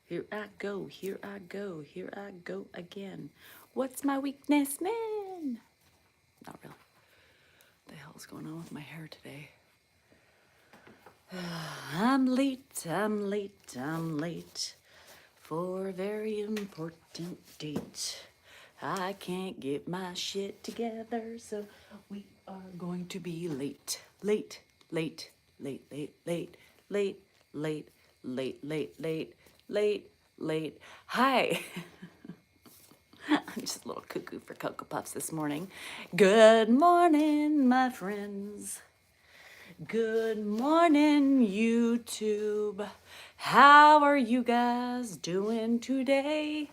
Here I go, here I go, here I go again. What's my weakness, man? Not really. What the hell is going on with my hair today? I'm late, I'm late, I'm late for a very important date. I can't get my shit together, so we are going to be late. Late, late, late, late, late, late, late, late, late, late, late, late. Hi. I'm just a little cuckoo for Cocoa Puffs this morning. Good morning, my friends. Good morning, YouTube. How are you guys doing today?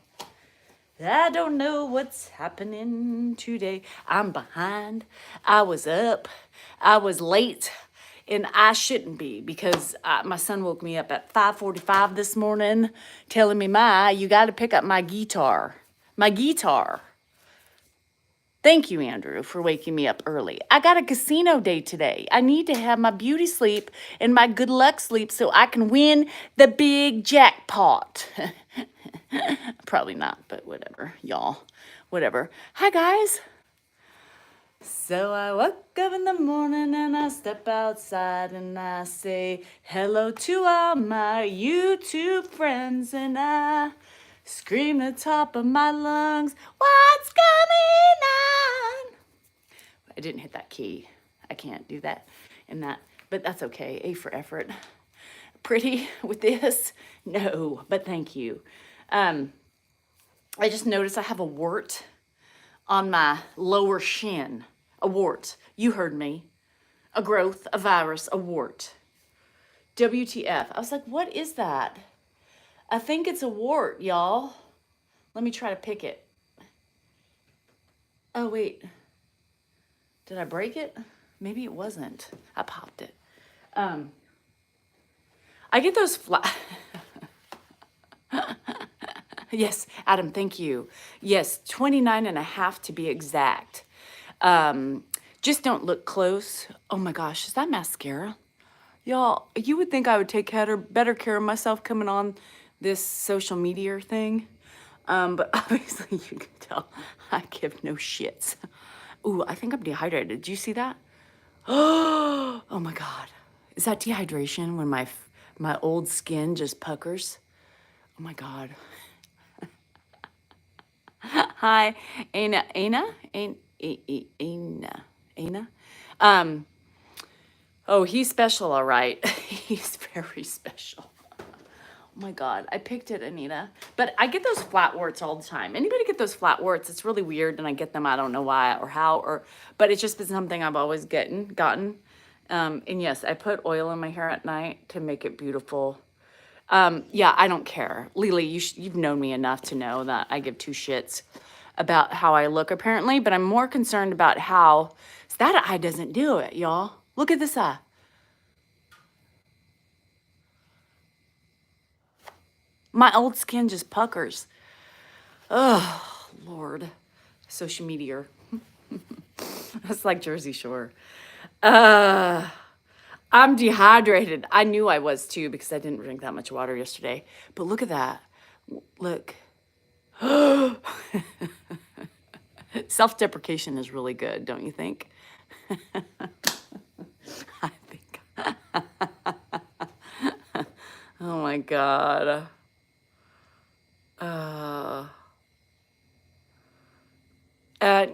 I don't know what's happening today. I'm behind. I was up. I was late. And I shouldn't be because my son woke me up at 5:45 this morning telling me, Ma, you got to pick up my guitar. My guitar. Thank you, Andrew, for waking me up early. I got a casino day today. I need to have my beauty sleep and my good luck sleep so I can win the big jackpot. Probably not, but whatever, y'all. Whatever. Hi, guys. So I woke up in the morning and I step outside and I say hello to all my YouTube friends and I scream the top of my lungs, what's going on? I didn't hit that key. I can't do that and that, but that's okay. A for effort. Pretty with this? No, but thank you. I just noticed I have a wart on my lower shin. A wart. You heard me. A growth, a virus, a wart. WTF. I was like, what is that? I think it's a wart, y'all. Let me try to pick it. Oh, wait. Did I break it? Maybe it wasn't. I popped it. I get those Yes, Adam, thank you. Yes, 29 and a half to be exact. Just don't look close. Oh my gosh, is that mascara? Y'all, you would think I would take better care of myself coming on this social media thing. But obviously you can tell I give no shits. Ooh, I think I'm dehydrated. Did you see that? Oh my God. Is that dehydration when my old skin just puckers? Oh my God. Hi, Aina, Aina. Oh, he's special, all right. He's very special. Oh my God, I picked it, Anita. But I get those flat warts all the time. Anybody get those flat warts? It's really weird, and I get them. I don't know why or how, but it's just been something I've always gotten. And yes, I put oil in my hair at night to make it beautiful. Yeah, I don't care. Lily, you've known me enough to know that I give two shits about how I look, apparently, but I'm more concerned about how that eye doesn't do it, y'all. Look at this eye. My old skin just puckers. Oh, Lord. Social media. That's like Jersey Shore. I'm dehydrated. I knew I was too because I didn't drink that much water yesterday. But look at that. Look. Self-deprecation is really good, don't you think? I think. Oh my God.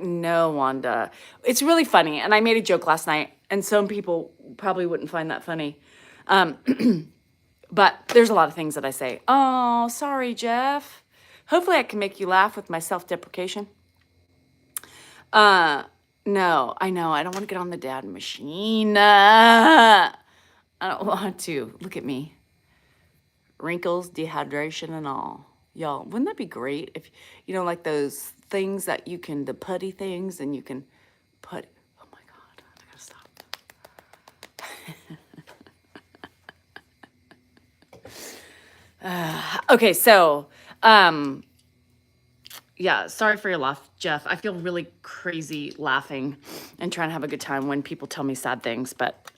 No, Wanda. It's really funny. And I made a joke last night, and some people probably wouldn't find that funny. But there's a lot of things that I say. Oh, sorry, Jeff. Hopefully I can make you laugh with my self-deprecation. No, I know. I don't want to get on the dad machine. I don't want to. Look at me. Wrinkles, dehydration, and all. Y'all, wouldn't that be great if, like those things that you can, the putty things, and you can put, oh my God, I gotta stop. Okay, so, yeah, sorry for your laugh, Jeff. I feel really crazy laughing and trying to have a good time when people tell me sad things, but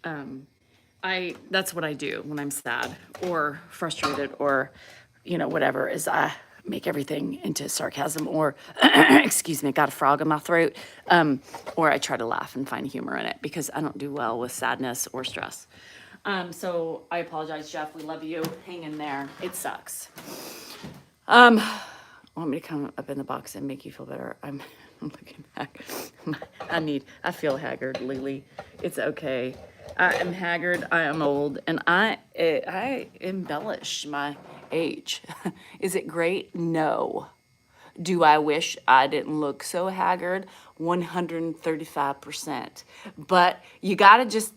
that's what I do when I'm sad or frustrated or, whatever, is I make everything into sarcasm or, excuse me, got a frog in my throat, or I try to laugh and find humor in it because I don't do well with sadness or stress. So I apologize, Jeff. We love you. Hang in there. It sucks. Want me to come up in the box and make you feel better? I'm looking back. I feel haggard, Lily. It's okay. I am haggard. I am old, and I embellish my age. Is it great? No. Do I wish I didn't look so haggard? 135%. But you got to just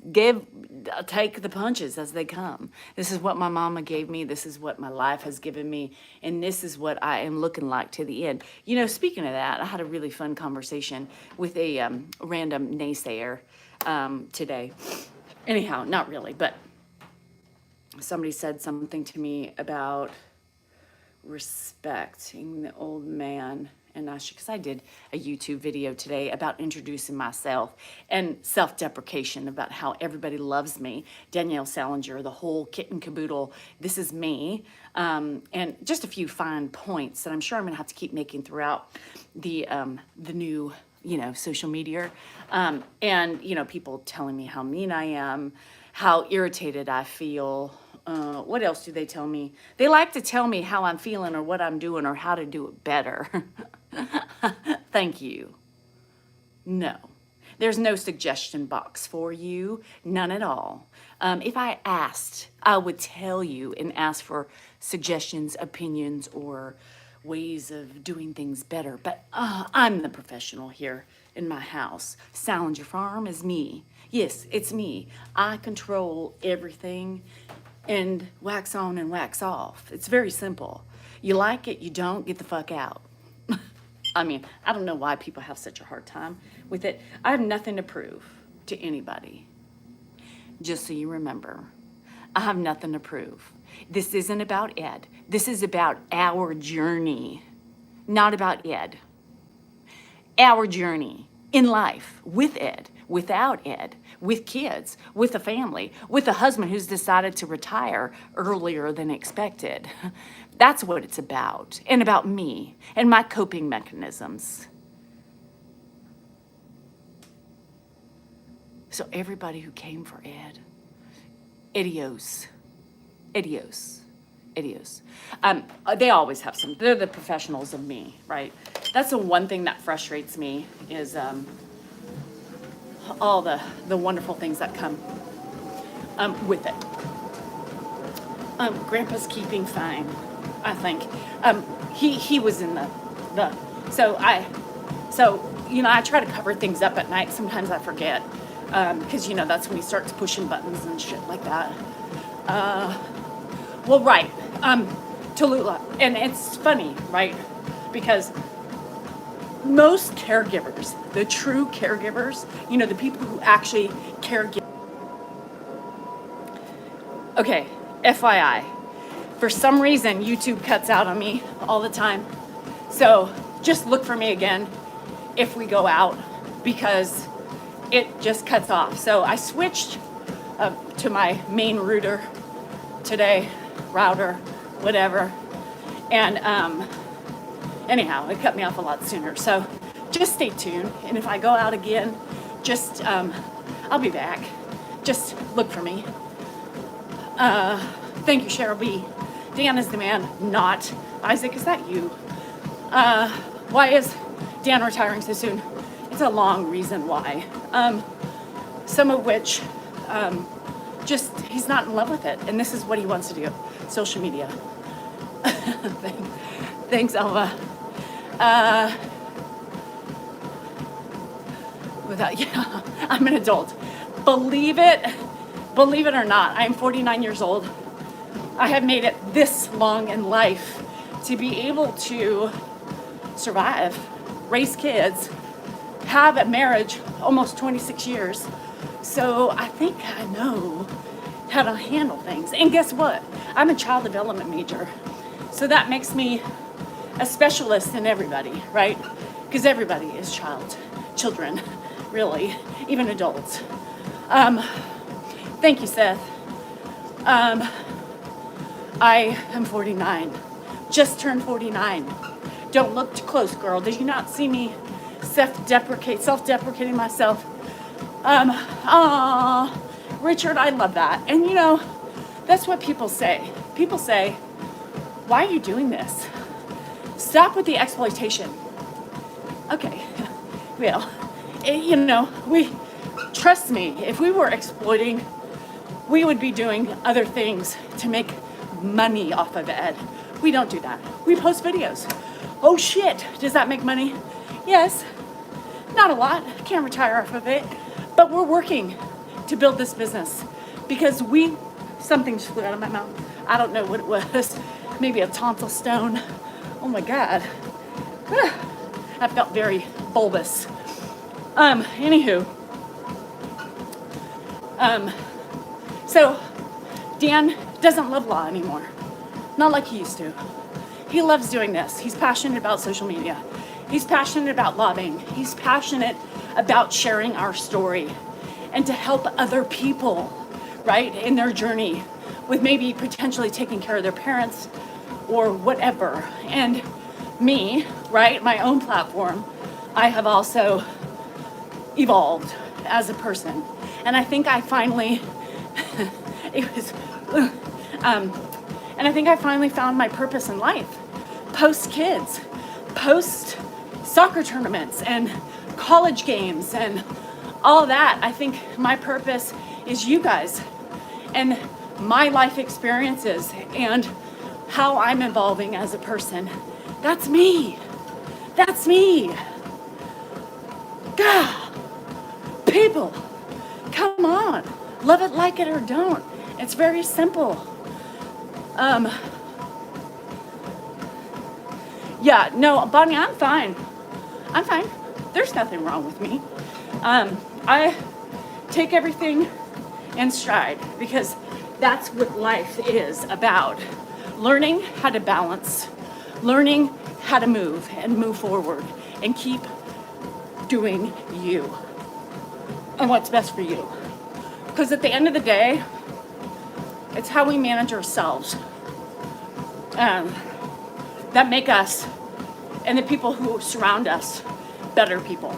take the punches as they come. This is what my mama gave me. This is what my life has given me. And this is what I am looking like to the end. Speaking of that, I had a really fun conversation with a random naysayer today. Anyhow, not really, but somebody said something to me about respecting the old man. And because I did a YouTube video today about introducing myself and self-deprecation about how everybody loves me. Danielle Salinger, the whole kit and caboodle, this is me. And just a few fine points that I'm sure I'm gonna have to keep making throughout the new, social media. And, people telling me how mean I am, how irritated I feel. What else do they tell me? They like to tell me how I'm feeling or what I'm doing or how to do it better. Thank you. No. There's no suggestion box for you. None at all. If I asked, I would tell you and ask for suggestions, opinions, or ways of doing things better. But I'm the professional here in my house. Salinger Farm is me. Yes, it's me. I control everything and wax on and wax off. It's very simple. You like it, you don't, get the fuck out. I mean, I don't know why people have such a hard time with it. I have nothing to prove to anybody. Just so you remember, I have nothing to prove. This isn't about Ed. This is about our journey, not about Ed. Our journey in life with Ed, without Ed, with kids, with a family, with a husband who's decided to retire earlier than expected. That's what it's about, and about me and my coping mechanisms. So everybody who came for Ed, idios, idios, idios. They always have some. They're the professionals of me, right? That's the one thing that frustrates me is all the wonderful things that come with it. Grandpa's keeping fine, I think. He was in the so I try to cover things up at night. Sometimes I forget because that's when he starts pushing buttons and shit like that. Well, right, Tallulah, and it's funny, right, because most caregivers, the true caregivers, the people who actually caregive. Okay, FYI, for some reason, YouTube cuts out on me all the time. So just look for me again if we go out because it just cuts off. So I switched to my main router today, whatever. And anyhow, it cut me off a lot sooner. So just stay tuned. And if I go out again, just, I'll be back. Just look for me. Thank you, Cheryl B. Dan is the man, not Isaac. Is that you? Why is Dan retiring so soon? It's a long reason why. Some of which, just, he's not in love with it. And this is what he wants to do. Social media. Thanks, Elva. I'm an adult. Believe it or not, I'm 49 years old. I have made it this long in life to be able to survive, raise kids, have a marriage almost 26 years. So I think I know how to handle things. And guess what? I'm a child development major. So that makes me a specialist in everybody, right? Because everybody is children, really, even adults. Thank you, Seth. I am 49. Just turned 49. Don't look too close, girl. Did you not see me self-deprecating myself? Richard, I love that. And you know, that's what people say. People say, why are you doing this? Stop with the exploitation. Okay, well, you know, trust me, if we were exploiting, we would be doing other things to make money off of it. We don't do that. We post videos. Oh shit, does that make money? Yes, not a lot, can't retire off of it, but we're working to build this business because something just flew out of my mouth. I don't know what it was, maybe a tonsil stone. Oh my God, I felt very bulbous. Anywho, so Dan doesn't love law anymore. Not like he used to. He loves doing this. He's passionate about social media. He's passionate about lobbying. He's passionate about sharing our story and to help other people, right, in their journey with maybe potentially taking care of their parents or whatever. And me, right, my own platform, I have also evolved as a person. And I think I finally, and I think I finally found my purpose in life. Post kids, post soccer tournaments and college games and all that. I think my purpose is you guys and my life experiences and how I'm evolving as a person. That's me. That's me. God, people, come on. Love it, like it, or don't. It's very simple. Yeah, no, Bonnie, I'm fine. I'm fine. There's nothing wrong with me. I take everything in stride because that's what life is about. Learning how to balance, learning how to move and move forward and keep doing you and what's best for you. Because at the end of the day, it's how we manage ourselves that make us and the people who surround us better people.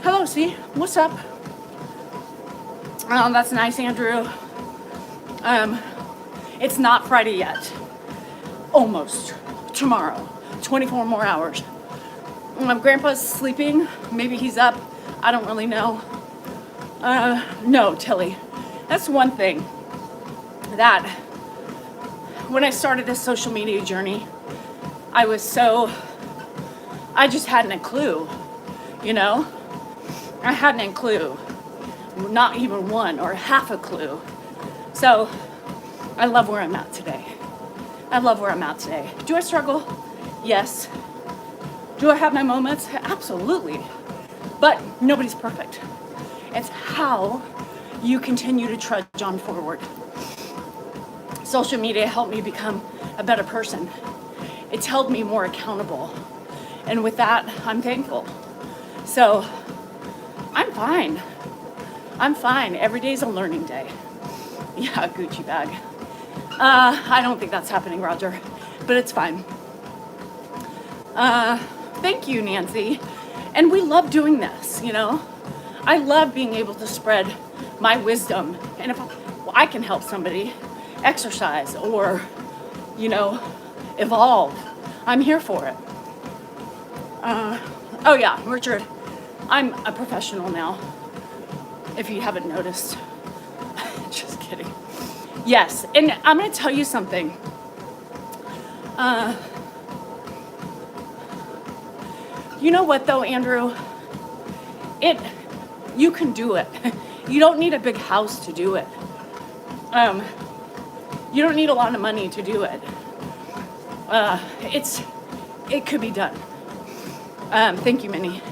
Hello, C. What's up? Oh, that's nice, Andrew. It's not Friday yet. Almost. Tomorrow. 24 more hours. My grandpa's sleeping. Maybe he's up. I don't really know. No, Tilly. That's one thing that when I started this social media journey, I just hadn't a clue, you know? I hadn't a clue, not even one or half a clue. So I love where I'm at today. I love where I'm at today. Do I struggle? Yes. Do I have my moments? Absolutely. But nobody's perfect. It's how you continue to trudge on forward. Social media helped me become a better person. It's held me more accountable. And with that, I'm thankful. So I'm fine. I'm fine. Every day's a learning day. Yeah, Gucci bag. I don't think that's happening, Roger, but it's fine. Thank you, Nancy. And we love doing this, you know? I love being able to spread my wisdom. And if I can help somebody exercise or, you know, evolve, I'm here for it. Oh yeah, Richard, I'm a professional now, if you haven't noticed. Just kidding. Yes, and I'm gonna tell you something. You know what though, Andrew? You can do it. You don't need a big house to do it. You don't need a lot of money to do it. It could be done. Thank you, Minnie.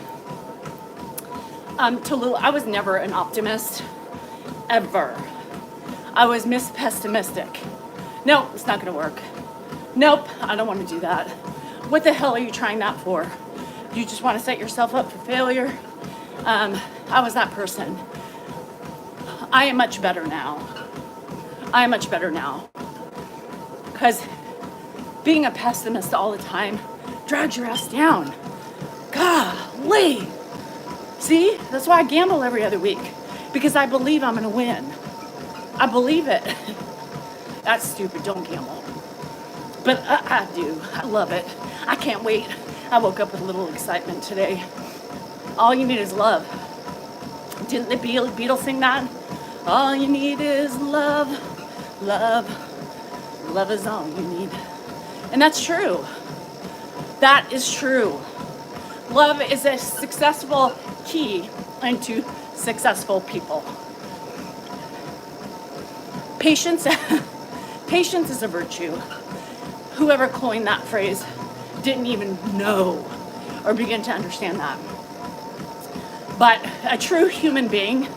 Tallulah, I was never an optimist, ever. I was Miss Pessimistic. No, it's not gonna work. Nope, I don't wanna do that. What the hell are you trying that for? You just wanna set yourself up for failure? I was that person. I am much better now. I am much better now. Because being a pessimist all the time drags your ass down. Golly. See, that's why I gamble every other week. Because I believe I'm gonna win. I believe it. That's stupid, don't gamble. But I do, I love it. I can't wait. I woke up with a little excitement today. All you need is love. Didn't the Beatles sing that? All you need is love, love. Love is all you need. And that's true. That is true. Love is a successful key into successful people. Patience, patience is a virtue. Whoever coined that phrase didn't even know or begin to understand that. But a true human being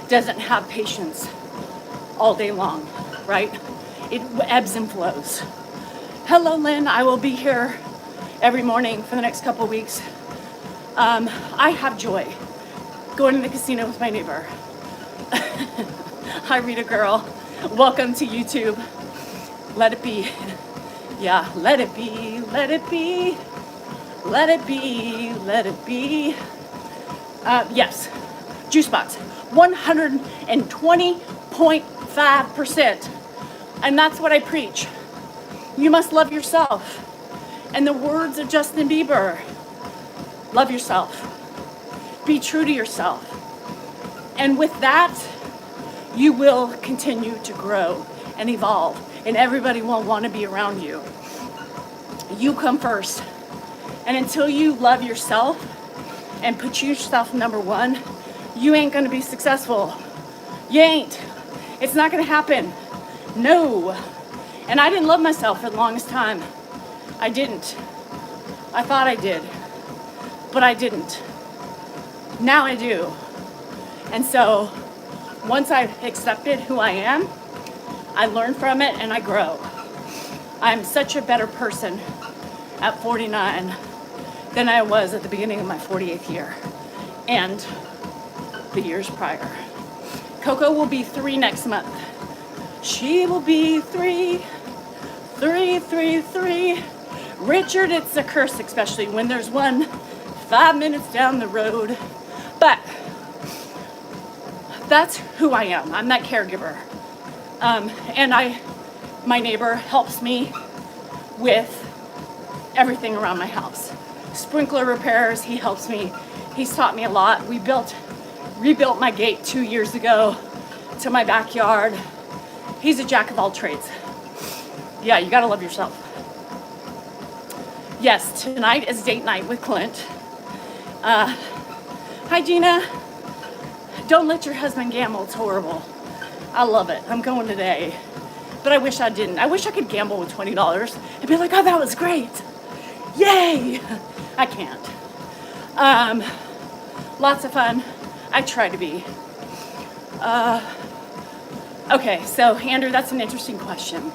doesn't have patience all day long, right? It ebbs and flows. Hello, Lynn. I will be here every morning for the next couple weeks. I have joy going to the casino with my neighbor. Hi, Rita girl. Welcome to YouTube. Let it be. Yeah, let it be, let it be, let it be, let it be. Yes, juice box, 120.5%. And that's what I preach. You must love yourself. And the words of Justin Bieber, love yourself. Be true to yourself. And with that, you will continue to grow and evolve. And everybody will want to be around you. You come first. And until you love yourself and put yourself number one, you ain't going to be successful. You ain't. It's not going to happen. No. And I didn't love myself for the longest time. I didn't. I thought I did. But I didn't. Now I do. And so once I've accepted who I am, I learn from it and I grow. I'm such a better person at 49 than I was at the beginning of my 48th year and the years prior. Coco will be 3 next month. She will be 3. Richard, it's a curse, especially when there's one 5 minutes down the road. But that's who I am. I'm that caregiver. And my neighbor helps me with everything around my house. Sprinkler repairs, he helps me. He's taught me a lot. We rebuilt my gate 2 years ago to my backyard. He's a jack of all trades. Yeah, you gotta love yourself. Yes, tonight is date night with Clint. Hi, Gina. Don't let your husband gamble, it's horrible. I love it, I'm going today. But I wish I didn't. I wish I could gamble with $20 and be like, oh, that was great. Yay! I can't. Lots of fun. I try to be. Okay, so Andrew, that's an interesting question.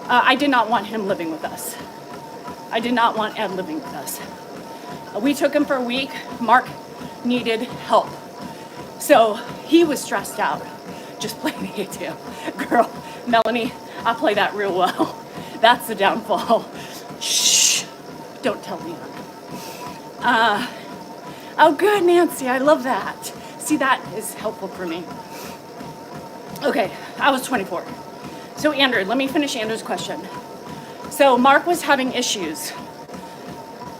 I did not want him living with us. I did not want Ed living with us. We took him for a week. Mark needed help. So he was stressed out, just playing the ATM. Girl, Melanie, I play that real well. That's the downfall. Shh, don't tell Leon. Oh, good, Nancy, I love that. See, that is helpful for me. Okay, I was 24. So Andrew, let me finish Andrew's question. So Mark was having issues,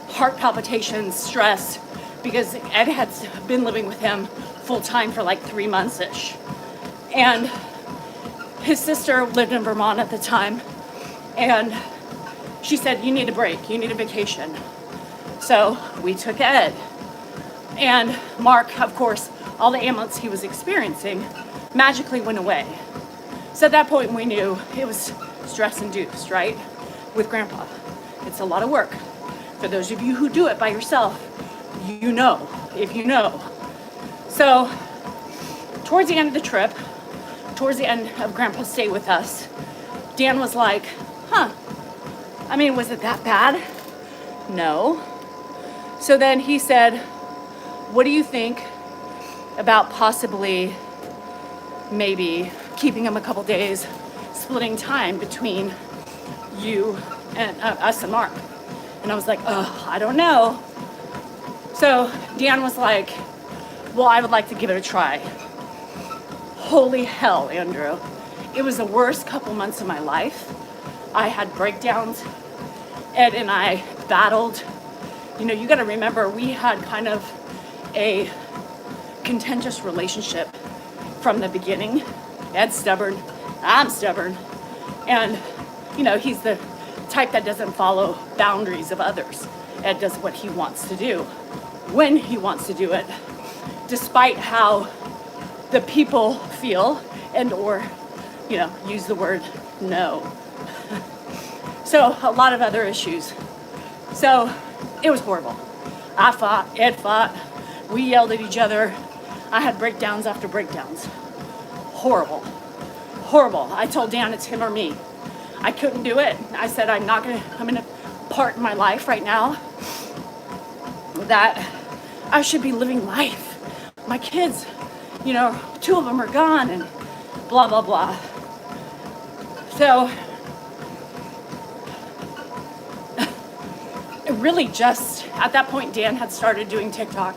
heart palpitations, stress, because Ed had been living with him full time for like 3 months-ish. And his sister lived in Vermont at the time, and she said, you need a break, you need a vacation. So we took Ed. And Mark, of course, all the ailments he was experiencing magically went away. So at that point we knew it was stress-induced, right? With Grandpa. It's a lot of work. For those of you who do it by yourself, you know, if you know. So towards the end of the trip, towards the end of Grandpa's stay with us, Dan was like, I mean, was it that bad? No. So then he said, what do you think about possibly maybe keeping him a couple days splitting time between you and us and Mark. And I was like, oh, I don't know. So Dan was like, well, I would like to give it a try. Holy hell, Andrew. It was the worst couple months of my life. I had breakdowns. Ed and I battled. You know, you got to remember, we had kind of a contentious relationship from the beginning. Ed's stubborn, I'm stubborn. And, you know, he's the type that doesn't follow boundaries of others. Ed does what he wants to do, when he wants to do it, despite how the people feel and or, you know, use the word no. So a lot of other issues. So it was horrible. I fought, Ed fought, we yelled at each other. I had breakdowns after breakdowns. Horrible, horrible. I told Dan it's him or me. I couldn't do it. I said I'm in a part in my life right now that I should be living life. My kids, you know, 2 of them are gone and blah, blah, blah. So it really just, at that point, Dan had started doing TikTok.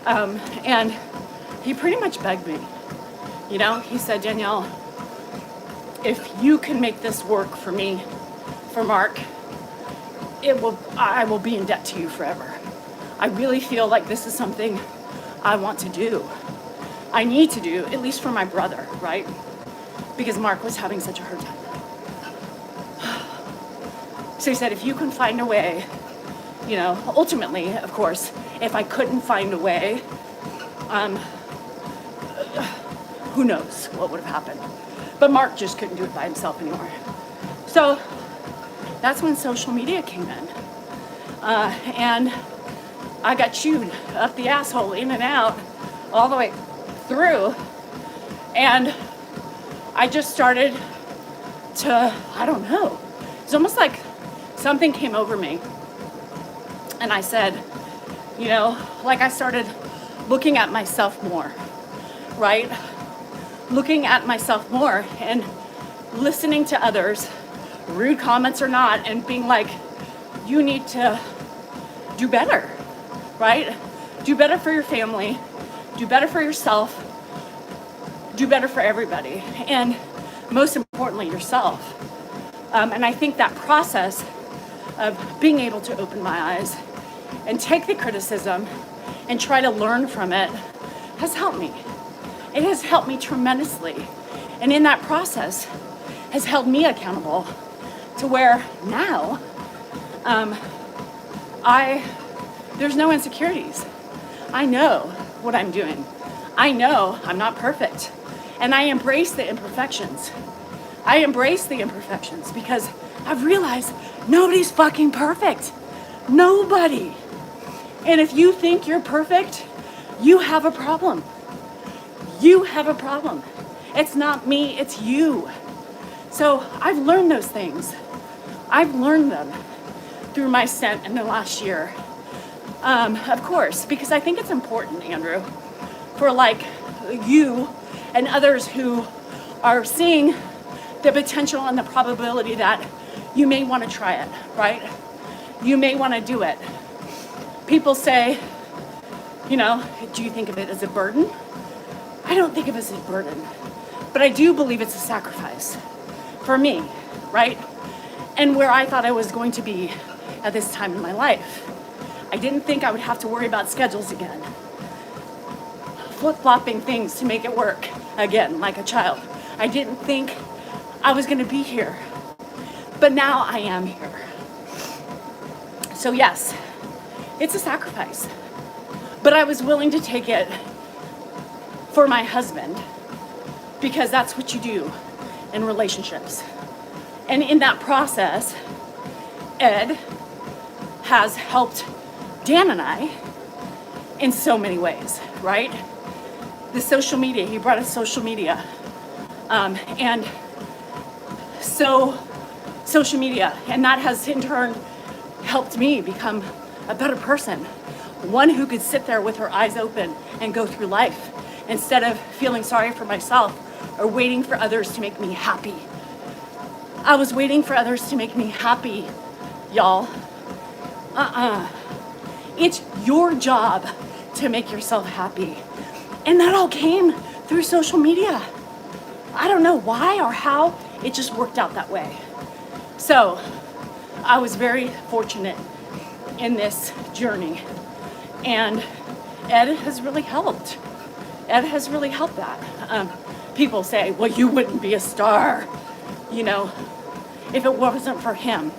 And he pretty much begged me. You know, he said, Danielle, if you can make this work for me, for Mark, I will be in debt to you forever. I really feel like this is something I want to do. I need to do, at least for my brother, right? Because Mark was having such a hard time. So he said, if you can find a way, you know, ultimately, of course, if I couldn't find a way, who knows what would have happened. But Mark just couldn't do it by himself anymore. So that's when social media came in. And I got chewed up the asshole, in and out, all the way through. And I just started to, I don't know, it's almost like something came over me. And I said, you know, like I started looking at myself more, right? Looking at myself more and listening to others, rude comments or not, and being like, you need to do better, right? Do better for your family, do better for yourself, do better for everybody, and most importantly, yourself. And I think that process of being able to open my eyes and take the criticism and try to learn from it has helped me. It has helped me tremendously. And in that process has held me accountable to where now there's no insecurities. I know what I'm doing. I know I'm not perfect. And I embrace the imperfections. I embrace the imperfections because I've realized nobody's fucking perfect. Nobody. And if you think you're perfect, you have a problem. You have a problem. It's not me, it's you. So I've learned those things. I've learned them through my stint in the last year. Of course, because I think it's important, Andrew, for like you and others who are seeing the potential and the probability that you may want to try it, right? You may want to do it. People say, you know, do you think of it as a burden? I don't think of it as a burden, but I do believe it's a sacrifice for me, right? And where I thought I was going to be at this time in my life. I didn't think I would have to worry about schedules again. Flip-flopping things to make it work again, like a child. I didn't think I was going to be here, but now I am here. So yes, it's a sacrifice, but I was willing to take it for my husband because that's what you do in relationships. And in that process, Ed has helped Dan and I in so many ways, right? The social media, he brought us social media. And so social media, and that has in turn helped me become a better person. One who could sit there with her eyes open and go through life instead of feeling sorry for myself or waiting for others to make me happy. I was waiting for others to make me happy, y'all. It's your job to make yourself happy. And that all came through social media. I don't know why or how, it just worked out that way. So I was very fortunate in this journey. And Ed has really helped. Ed has really helped that. People say, well, you wouldn't be a star, you know, if it wasn't for him.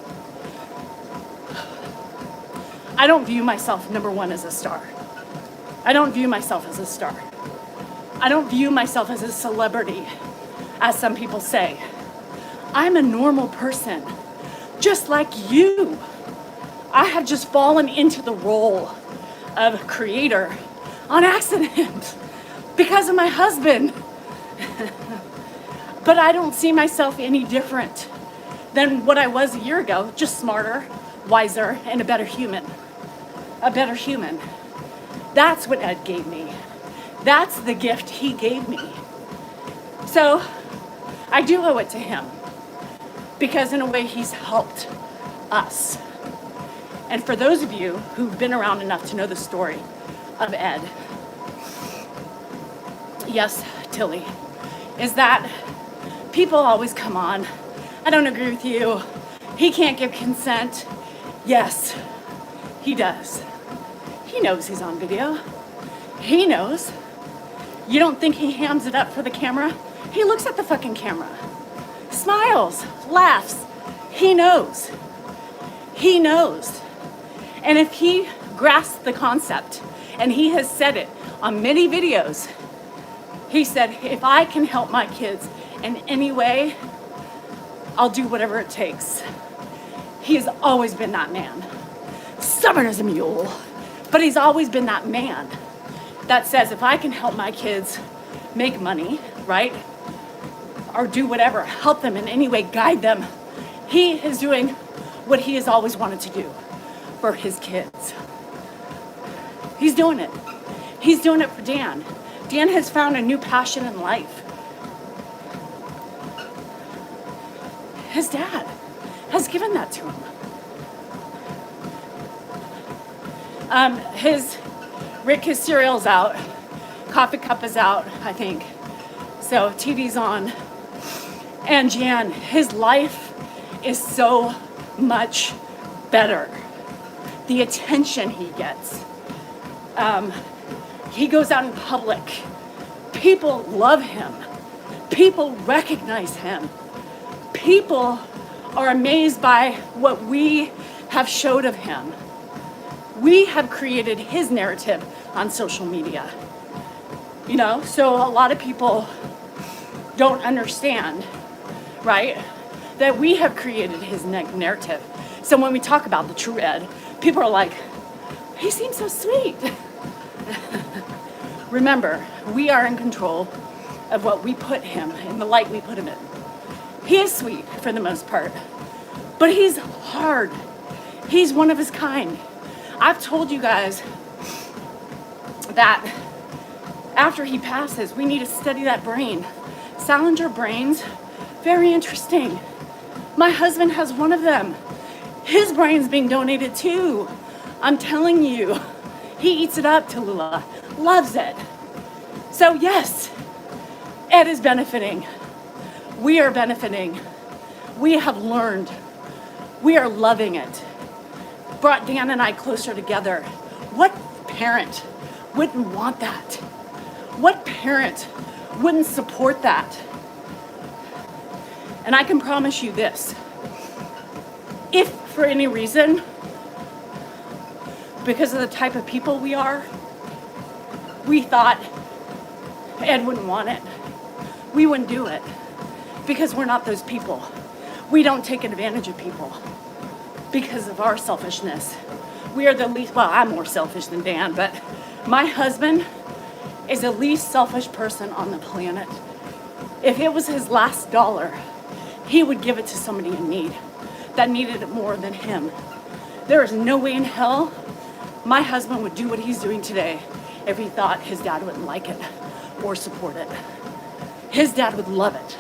I don't view myself, number one, as a star. I don't view myself as a star. I don't view myself as a celebrity, as some people say. I'm a normal person, just like you. I have just fallen into the role of creator on accident because of my husband. But I don't see myself any different than what I was a year ago, just smarter, wiser, and a better human. A better human. That's what Ed gave me. That's the gift he gave me. So I do owe it to him because in a way he's helped us. And for those of you who've been around enough to know the story of Ed, yes, Tilly, is that people always come on. I don't agree with you. He can't give consent. Yes, he does. He knows he's on video. He knows. You don't think he hams it up for the camera? He looks at the fucking camera, smiles, laughs. He knows. He knows. And if he grasps the concept, and he has said it on many videos, he said, if I can help my kids in any way, I'll do whatever it takes. He has always been that man. Stubborn as a mule, but he's always been that man that says, if I can help my kids make money, right? Or do whatever, help them in any way, guide them. He is doing what he has always wanted to do for his kids. He's doing it. He's doing it for Dan. Dan has found a new passion in life. His dad has given that to him. His cereal's out. Coffee cup is out, I think. So TV's on. And Jan, his life is so much better. The attention he gets. He goes out in public. People love him. People recognize him. People are amazed by what we have showed of him. We have created his narrative on social media. You know, so a lot of people don't understand, right, that we have created his narrative. So when we talk about the true Ed, people are like, he seems so sweet. Remember, we are in control of what we put him, in the light we put him in. He is sweet for the most part, but he's hard. He's one of his kind. I've told you guys that after he passes, we need to study that brain. Salinger brains, very interesting. My husband has one of them. His brain's being donated too. I'm telling you, he eats it up, Tallulah, loves it. So yes, Ed is benefiting. We are benefiting. We have learned. We are loving it. Brought Dan and I closer together. What parent wouldn't want that? What parent wouldn't support that? And I can promise you this. If for any reason, because of the type of people we are, we thought Ed wouldn't want it, we wouldn't do it. Because we're not those people. We don't take advantage of people because of our selfishness. We are the least, well, I'm more selfish than Dan, but my husband is the least selfish person on the planet. If it was his last dollar, he would give it to somebody in need that needed it more than him. There is no way in hell my husband would do what he's doing today if he thought his dad wouldn't like it or support it. His dad would love it.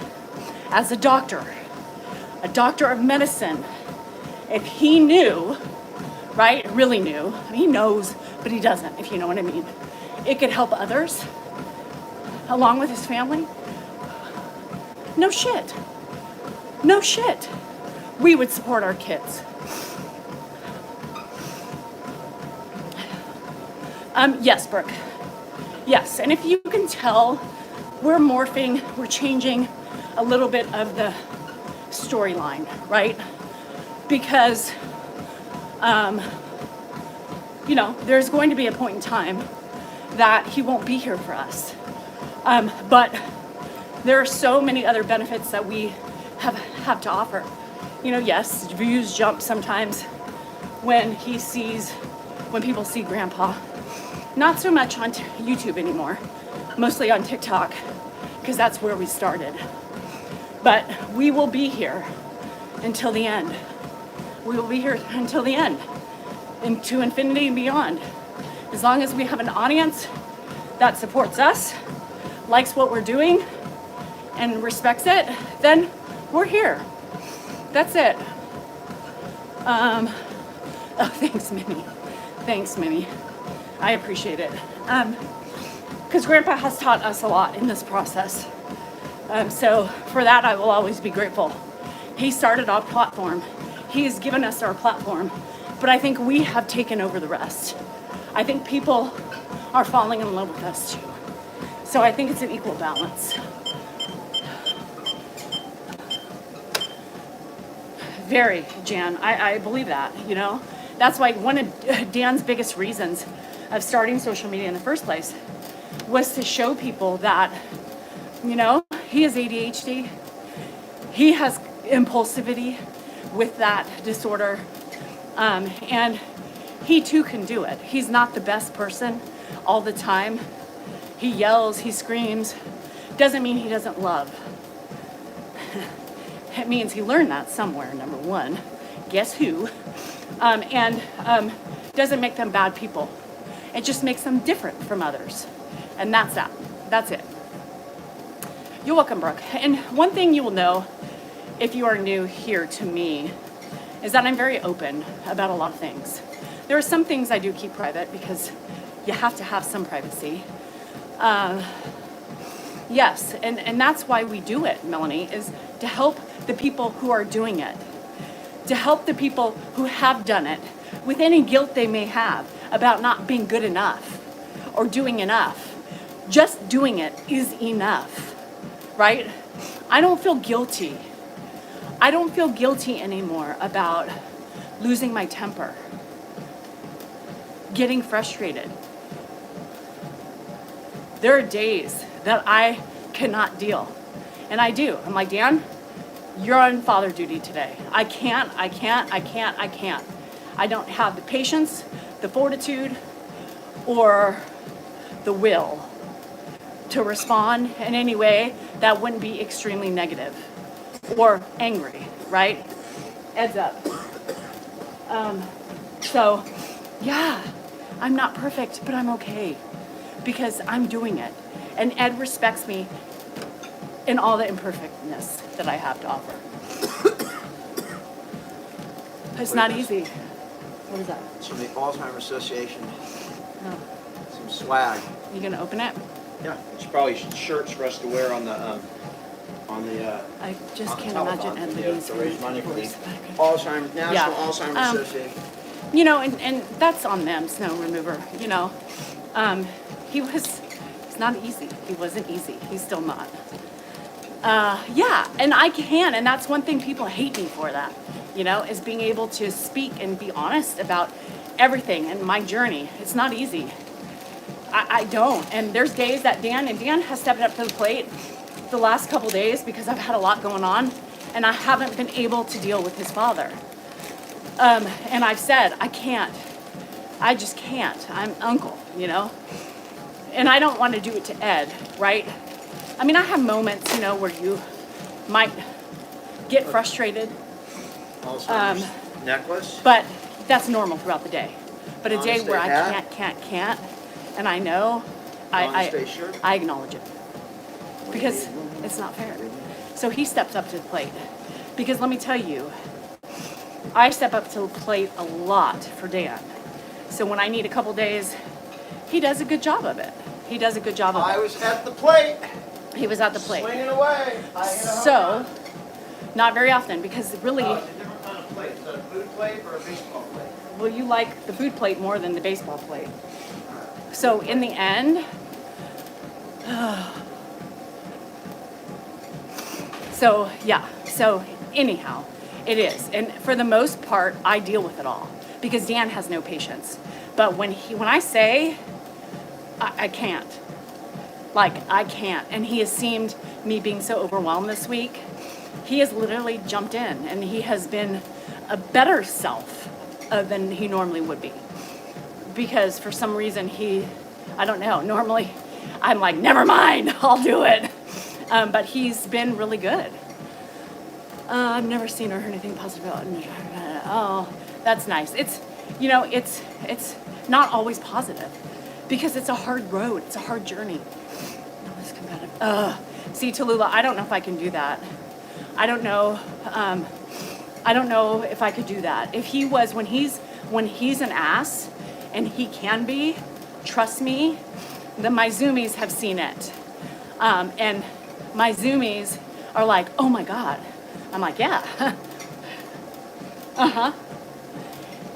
As a doctor, a doctor of medicine, if he knew, right, really knew, he knows, but he doesn't, if you know what I mean, it could help others along with his family, no shit. No shit. We would support our kids. Yes, Brooke. Yes, and if you can tell, we're morphing, we're changing a little bit of the storyline, right? Because, you know, there's going to be a point in time that he won't be here for us. But there are so many other benefits that we have to offer. You know, yes, views jump sometimes when people see Grandpa. Not so much on YouTube anymore, mostly on TikTok, because that's where we started. But we will be here until the end. We will be here until the end, into infinity and beyond. As long as we have an audience that supports us, likes what we're doing, and respects it, then we're here. That's it. Oh, thanks, Minnie. Thanks, Minnie. I appreciate it. Because Grandpa has taught us a lot in this process. So for that, I will always be grateful. He started our platform. He has given us our platform. But I think we have taken over the rest. I think people are falling in love with us too. So I think it's an equal balance. Very, Jan. I believe that, you know. That's why one of Dan's biggest reasons of starting social media in the first place was to show people that, you know, he has ADHD. He has impulsivity with that disorder. And he too can do it. He's not the best person all the time. He yells, he screams. Doesn't mean he doesn't love. It means he learned that somewhere, number one. Guess who? And doesn't make them bad people. It just makes them different from others. And that's that. That's it. You're welcome, Brooke. And one thing you will know if you are new here to me is that I'm very open about a lot of things. There are some things I do keep private because you have to have some privacy. Yes, and that's why we do it, Melanie, is to help the people who are doing it, to help the people who have done it with any guilt they may have about not being good enough or doing enough. Just doing it is enough, right? I don't feel guilty. I don't feel guilty anymore about losing my temper, getting frustrated. There are days that I cannot deal. And I do. I'm like, Dan, you're on father duty today. I can't. I don't have the patience, the fortitude, or the will to respond in any way that wouldn't be extremely negative or angry, right? Heads up. So, yeah, I'm not perfect, but I'm okay because I'm doing it. And Ed respects me in all the imperfectness that I have to offer. It's not easy. What is that? It's from the Alzheimer's Association. Oh. Some swag. You gonna open it? Yeah. It's probably shirts for us to wear on the I just on the can't telethon imagine Ed to Lee's raise money for the voice. Alzheimer's National Alzheimer's Association. You know, and that's on them, snow remover, you know. It's not easy. He wasn't easy. He's still not. Yeah, and I can, and that's one thing people hate me for that, you know, is being able to speak and be honest about everything and my journey. It's not easy. I don't. And there's days that Dan has stepped up to the plate the last couple days because I've had a lot going on and I haven't been able to deal with his father. And I've said, I can't. I just can't. I'm uncle, you know? And I don't want to do it to Ed, right? I mean, I have moments, you know, where you might get frustrated. Alzheimer's necklace. But that's normal throughout the day. But a day Honest where day I hat. can't, and I know, Honest day shirt. I acknowledge it. Because it's not fair. So he steps up to the plate. Because let me tell you, I step up to the plate a lot for Dan. So when I need a couple days, he does a good job of it. He does a good job of I it. was at the plate. He was at the plate. Swinging away. I hit a home So, run. not very often, because really, Oh, it's a different kind of plate. Is that a food plate or a baseball plate? well, you like the food plate more than the baseball plate. So in the end, so yeah, so anyhow, it is. And for the most part, I deal with it all because Dan has no patience. But when I say, I can't. Like, I can't. And he has seemed me being so overwhelmed this week. He has literally jumped in and he has been a better self than he normally would be. Because for some reason I don't know, normally I'm like, never mind, I'll do it. But he's been really good. I've never seen or heard anything positive about it. Oh, that's nice. It's not always positive because it's a hard road. It's a hard journey. Nobody's competitive. See, Tallulah, I don't know if I can do that. I don't know. I don't know if I could do that. If he was, when he's an ass, and he can be, trust me, my Zoomies have seen it. And my Zoomies are like, oh my God. I'm like, yeah. Uh-huh.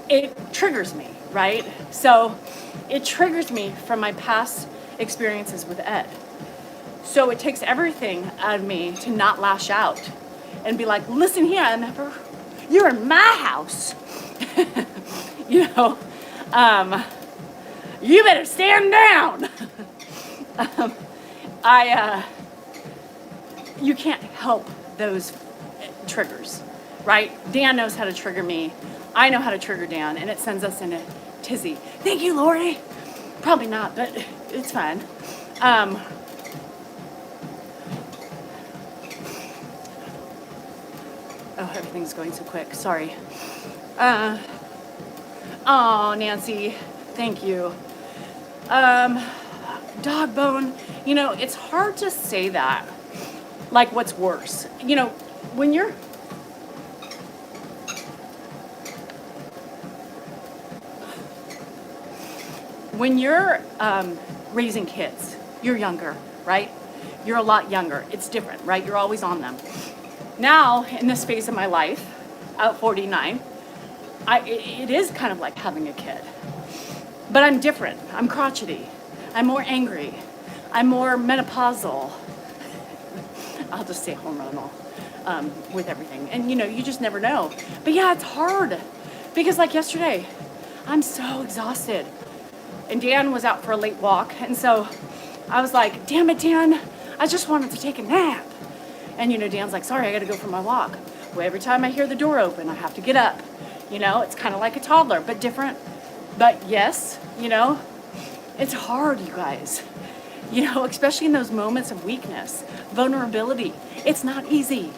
It triggers me, right? So it triggers me from my past experiences with Ed. So it takes everything out of me to not lash out and be like, listen here, you're in my house. You know, you better stand down. You can't help those triggers, right? Dan knows how to trigger me. I know how to trigger Dan, and it sends us in a tizzy. Thank you, Lori. Probably not, but it's fine. Oh, everything's going so quick. Sorry. Oh, Nancy, thank you. Dog bone, it's hard to say that. Like, what's worse? When you're raising kids, you're younger, right? You're a lot younger. It's different, right? You're always on them. Now, in this phase of my life, at 49, it is kind of like having a kid. But I'm different. I'm crotchety. I'm more angry. I'm more menopausal. I'll just say hormonal with everything. And, you just never know. But yeah, it's hard. Because like yesterday, I'm so exhausted. And Dan was out for a late walk. And so I was like, damn it, Dan, I just wanted to take a nap. And, Dan's like, sorry, I got to go for my walk. Well, every time I hear the door open, I have to get up. It's kind of like a toddler, but different. But yes, it's hard, you guys. Especially in those moments of weakness, vulnerability. It's not easy.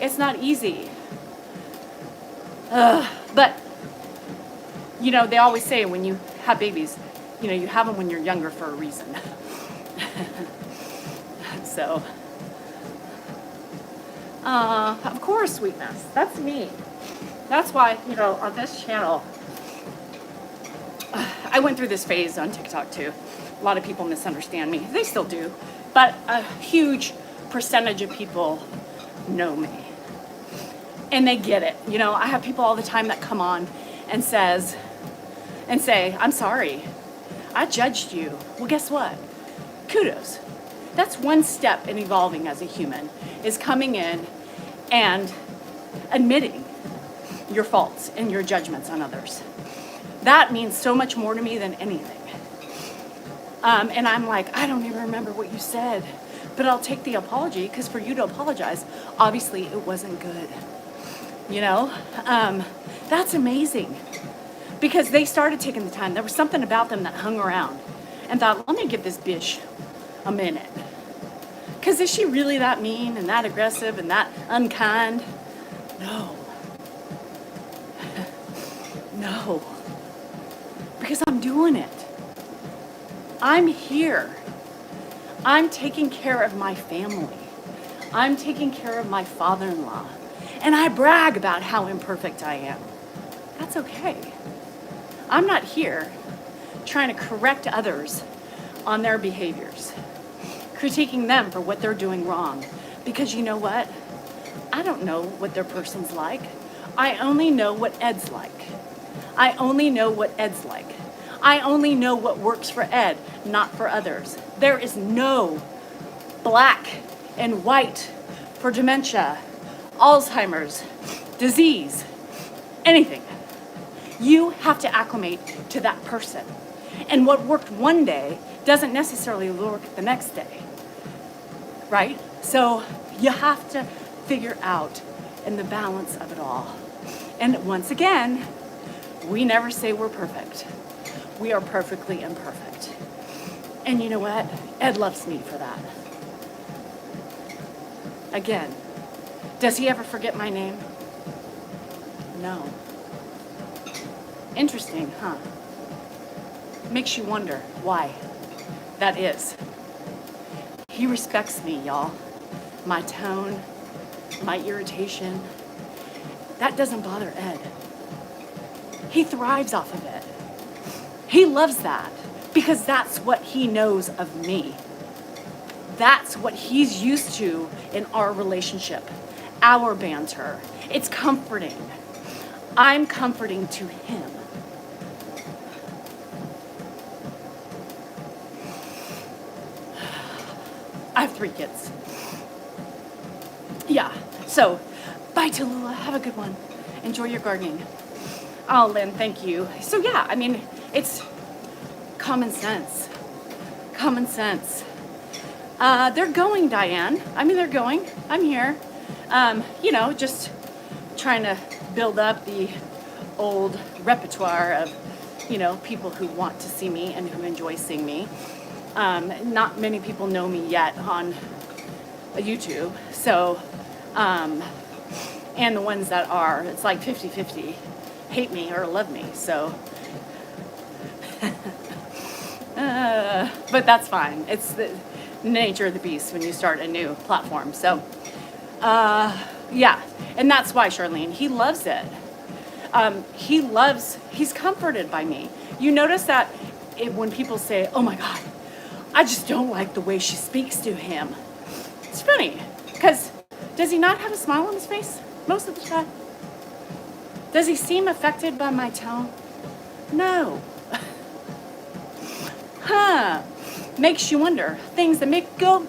It's not easy. But, they always say when you have babies, you have them when you're younger for a reason. So, of course, sweetness. That's me. That's why, on this channel, I went through this phase on TikTok too. A lot of people misunderstand me. They still do. But a huge percentage of people know me. And they get it. I have people all the time that come on and say, I'm sorry. I judged you. Well, guess what? Kudos. That's one step in evolving as a human, is coming in and admitting your faults and your judgments on others. That means so much more to me than anything. And I'm like, I don't even remember what you said, but I'll take the apology, because for you to apologize, obviously it wasn't good. That's amazing, because they started taking the time. There was something about them that hung around and thought, let me give this bitch a minute. Because is she really that mean and that aggressive and that unkind? No. No. Because I'm doing it. I'm here. I'm taking care of my family. I'm taking care of my father-in-law. And I brag about how imperfect I am. That's okay. I'm not here trying to correct others on their behaviors, critiquing them for what they're doing wrong. Because you know what? I don't know what their person's like. I only know what Ed's like. I only know what Ed's like. I only know what works for Ed, not for others. There is no black and white for dementia, Alzheimer's, disease, anything. You have to acclimate to that person. And what worked one day doesn't necessarily work the next day, right? So you have to figure out in the balance of it all. And once again, we never say we're perfect. We are perfectly imperfect. And you know what? Ed loves me for that. Again, does he ever forget my name? No. Interesting, huh? Makes you wonder why that is. He respects me, y'all. My tone, my irritation, that doesn't bother Ed. He thrives off of it. He loves that because that's what he knows of me. That's what he's used to in our relationship, our banter. It's comforting. I'm comforting to him. I have 3 kids. Yeah, so bye, Tallulah. Have a good one. Enjoy your gardening. Oh, Lynn, thank you. So yeah, I mean, it's common sense. Common sense. They're going, Diane. I mean, they're going. I'm here. Just trying to build up the old repertoire of, people who want to see me and who enjoy seeing me. Not many people know me yet on YouTube. So, and the ones that are, it's like 50-50, hate me or love me. So, but that's fine. It's the nature of the beast when you start a new platform. So, yeah, and that's why, Charlene, he loves it. He's comforted by me. You notice that when people say, oh my God, I just don't like the way she speaks to him. It's funny, because does he not have a smile on his face most of the time? Does he seem affected by my tone? No. Huh. Makes you wonder. Things that make go,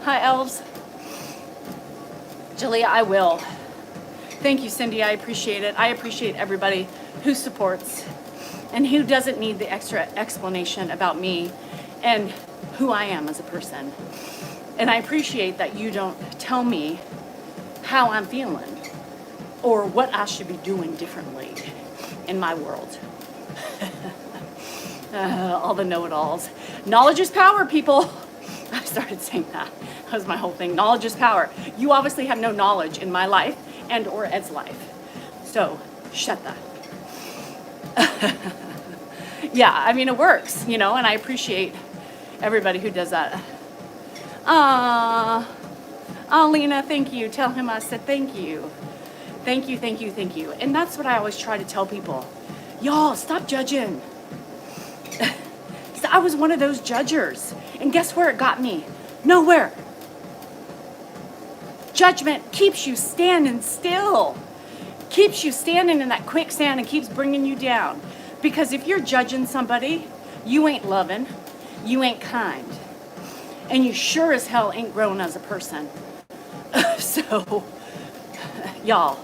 Hi, elves. Julia, I will. Thank you, Cindy. I appreciate it. I appreciate everybody who supports and who doesn't need the extra explanation about me and who I am as a person. And I appreciate that you don't tell me how I'm feeling or what I should be doing differently in my world. All the know-it-alls. Knowledge is power, people. I started saying that. That was my whole thing. Knowledge is power. You obviously have no knowledge in my life and or Ed's life. So, shut that. Yeah, I mean, it works, and I appreciate everybody who does that. Lena, thank you. Tell him I said thank you. Thank you, thank you, thank you. And that's what I always try to tell people. Y'all, stop judging. I was one of those judgers. And guess where it got me? Nowhere. Judgment keeps you standing still. Keeps you standing in that quicksand and keeps bringing you down. Because if you're judging somebody, you ain't loving, you ain't kind. And you sure as hell ain't grown as a person. So, y'all,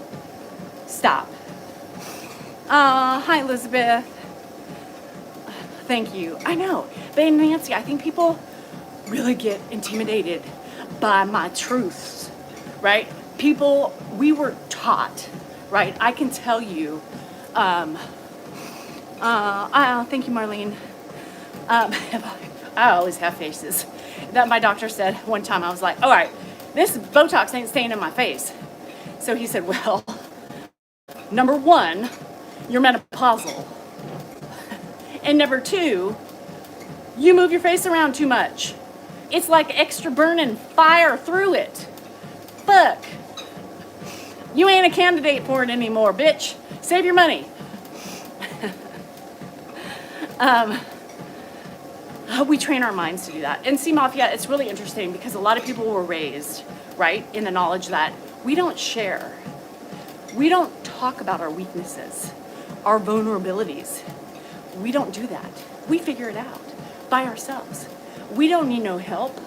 stop. Hi, Elizabeth. Thank you. I know. But Nancy, I think people really get intimidated by my truths, right? People, we were taught, right? I can tell you, thank you, Marlene. I always have faces. That my doctor said one time, I was like, all right, this Botox ain't staying in my face. So he said, well, number 1, you're menopausal. And number 2, you move your face around too much. It's like extra burning fire through it. fuck? You ain't a candidate for it anymore, bitch. Save your money. We train our minds to do that. And see, Mafia, it's really interesting because a lot of people were raised, right, in the knowledge that we don't share. We don't talk about our weaknesses, our vulnerabilities. We don't do that. We figure it out by ourselves. We don't need no help.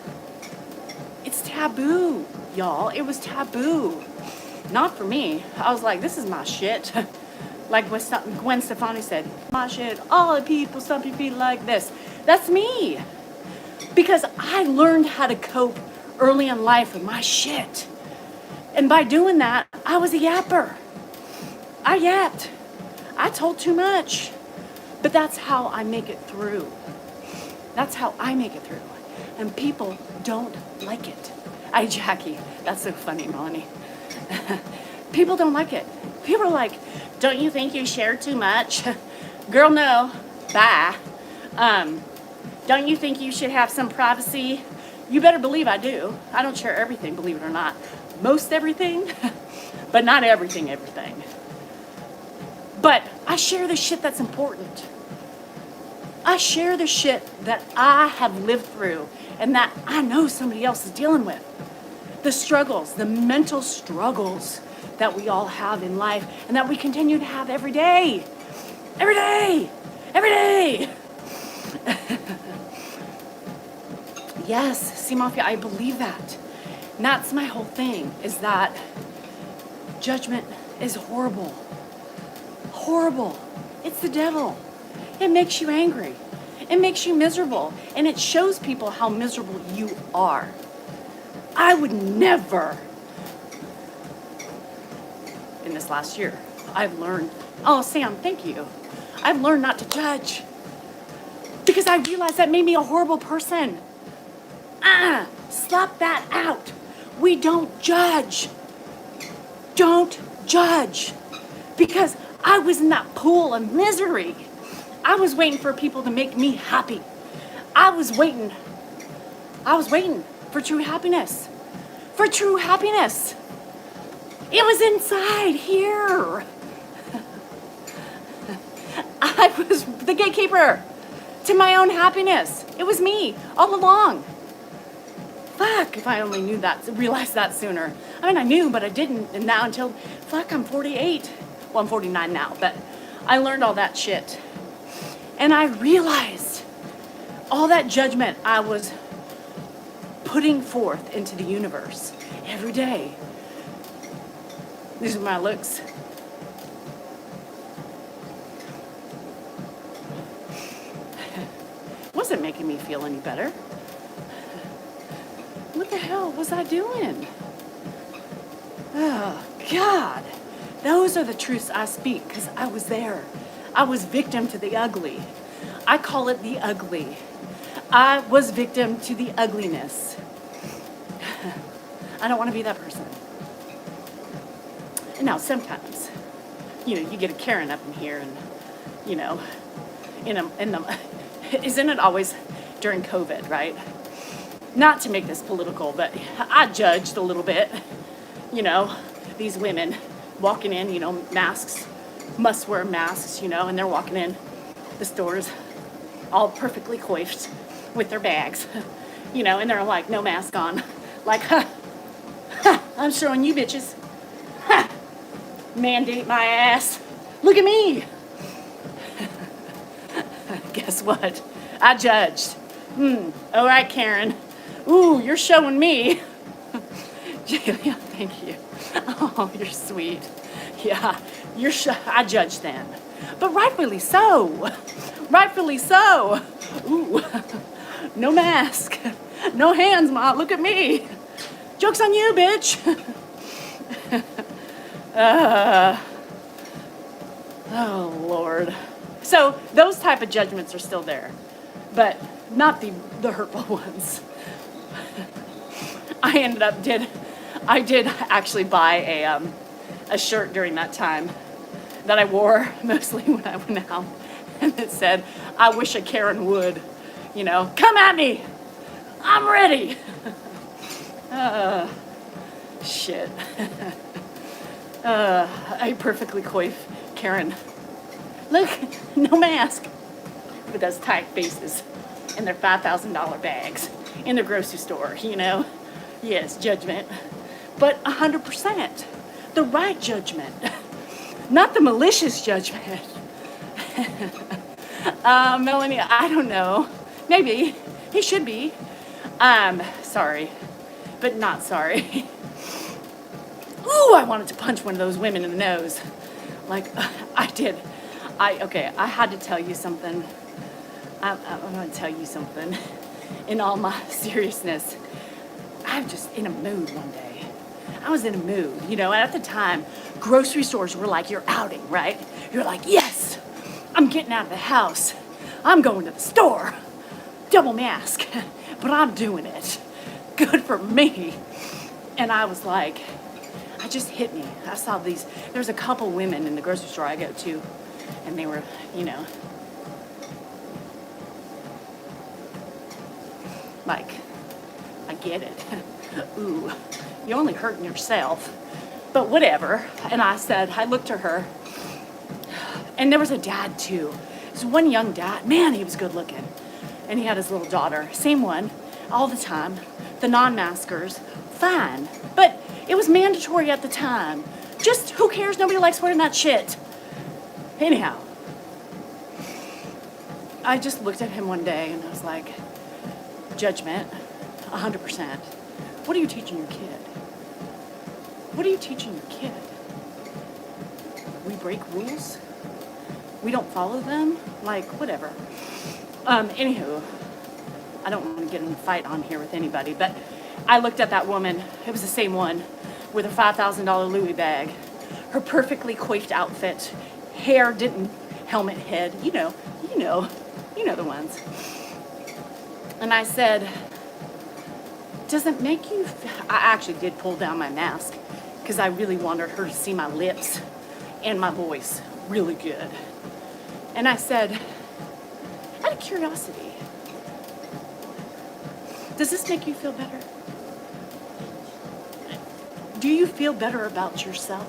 It's taboo, y'all. It was taboo. Not for me. I was like, this is my shit. Like Gwen Stefani said, my shit, all the people, some people feel like this. That's me. Because I learned how to cope early in life with my shit. And by doing that, I was a yapper. I yapped. I told too much. But that's how I make it through. That's how I make it through. And people don't like it. Jackie, that's so funny, Melanie. People don't like it. People are like, don't you think you share too much? Girl, no. Bye. Don't you think you should have some privacy? You better believe I do. I don't share everything, believe it or not. Most everything, but not everything. But I share the shit that's important. I share the shit that I have lived through and that I know somebody else is dealing with. The struggles, the mental struggles that we all have in life and that we continue to have every day. Every day. Every day. Yes, see, Mafia, I believe that. And that's my whole thing, is that judgment is horrible. Horrible. It's the devil. It makes you angry. It makes you miserable. And it shows people how miserable you are. I would never, in this last year, I've learned, oh, Sam, thank you. I've learned not to judge. Because I realized that made me a horrible person. Slap that out. We don't judge. Don't judge. Because I was in that pool of misery. I was waiting for people to make me happy. I was waiting for true happiness. For true happiness. It was inside here. I was the gatekeeper to my own happiness. It was me all along. Fuck, if I only knew that, realized that sooner. I mean, I knew, but I didn't. And now until, fuck, I'm 48. Well, I'm 49 now, but I learned all that shit. And I realized all that judgment I was putting forth into the universe every day. These are my looks. Wasn't making me feel any better. What the hell was I doing? Oh, God. Those are the truths I speak because I was there. I was victim to the ugly. I call it the ugly. I was victim to the ugliness. I don't want to be that person. And now sometimes, you get a Karen up in here and, isn't it always during COVID, right? Not to make this political, but I judged a little bit, these women walking in, masks, must wear masks, and they're walking in the stores all perfectly coiffed with their bags, and they're like, no mask on. Like, I'm showing you bitches. Mandate my ass. Look at me. Guess what? I judged. All right, Karen. Ooh, you're showing me. Julia, thank you. Oh, you're sweet. Yeah, I judged then. But rightfully so. Rightfully so. Ooh, no mask. No hands, Ma. Look at me. Joke's on you, bitch. Oh, Lord. So those type of judgments are still there, but not the hurtful ones. I did actually buy a shirt during that time that I wore mostly when I went out, and it said, I wish a Karen would, come at me. I'm ready. Shit. I perfectly coif Karen. Look, no mask. With those tight faces and their $5,000 bags in the grocery store, you know? Yes, judgment. But 100%. The right judgment. Not the malicious judgment. Melanie, I don't know. Maybe. He should be. Sorry. But not sorry. Ooh, I wanted to punch one of those women in the nose. Like, I did. I had to tell you something. I'm going to tell you something. In all my seriousness, I'm just in a mood one day. I was in a mood, you know, and at the time, grocery stores were like your outing, right? You're like, yes, I'm getting out of the house. I'm going to the store. Double mask, but I'm doing it. Good for me. And I was like, it just hit me. I saw there's a couple women in the grocery store I go to, and they were, you know, like, I get it. Ooh, you're only hurting yourself. But whatever. And I looked at her, and there was a dad too. There's one young dad. Man, he was good looking. And he had his little daughter. Same one, all the time. The non-maskers, fine. But it was mandatory at the time. Just, who cares? Nobody likes wearing that shit. Anyhow, I just looked at him one day and I was like, judgment, 100%. What are you teaching your kid? What are you teaching your kid? We break rules? We don't follow them? Like, whatever. Anywho, I don't want to get in a fight on here with anybody, but I looked at that woman. It was the same one with her $5,000 Louis bag, her perfectly coiffed outfit, hair didn't, helmet head, you know the ones. And I said, does it make you, I actually did pull down my mask because I really wanted her to see my lips and my voice really good. And I said, out of curiosity, does this make you feel better? Do you feel better about yourself?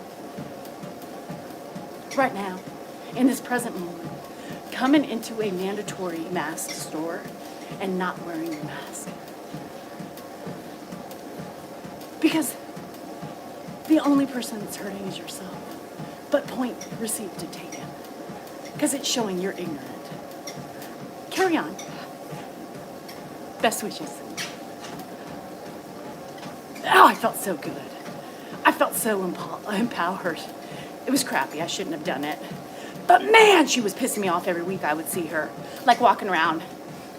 Right now, in this present moment, coming into a mandatory mask store and not wearing your mask. Because the only person that's hurting is yourself. But point received and taken. Because it's showing you're ignorant. Carry on. Best wishes. Oh, I felt so good. I felt so empowered. It was crappy. I shouldn't have done it. But man, she was pissing me off every week I would see her. Like walking around,